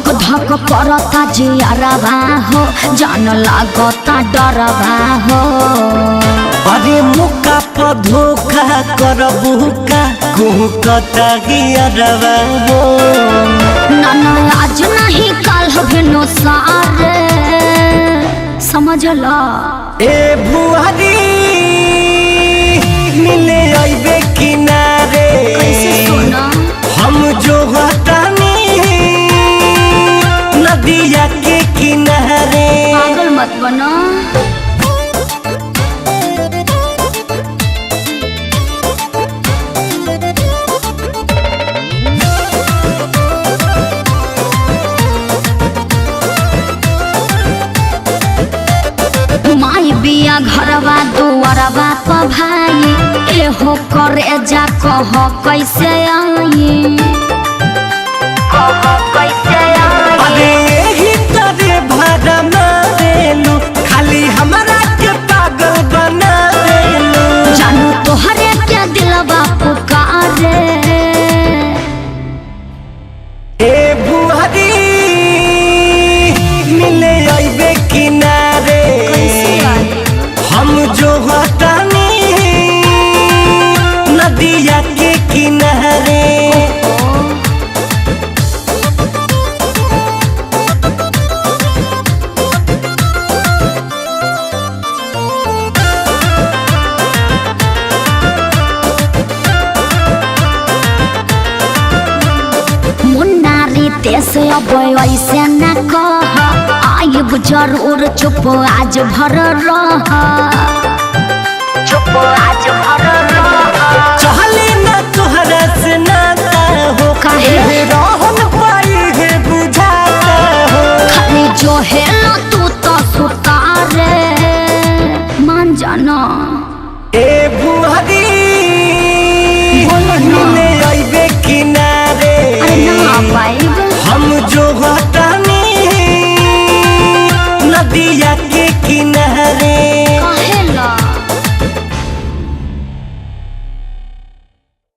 धक धक करता जियरवा हो जान लागता डरवा हो। अरे मुका पर धोखा करबू का कुहकता गियरवा हो। ना ना आज नहीं कल भेनो सारे समझ ला। ए भुआरी मिले आइबे किनारे कैसे सोना हम जो हटानी नदिया के किनारे। पागल मत बना। माई बिया घरवा दुआरवा प भाई एहो करे जा कह कैसे आई कह कैसे आई। अरे यही तरे भाड़ा मारेलू खाली हमरा के पागल बना देलू। जानू तोहरे के दिलवा पुकारे। ए भुआरी मिले आइबे किनारे हम जो हटानी नदिया के किनारे। मुन्नारी तेसे अब ऐसे न कह आइब जरूर चुप आज भर रह चुप आज भर रह। चहले ना तोहरा से नाता हो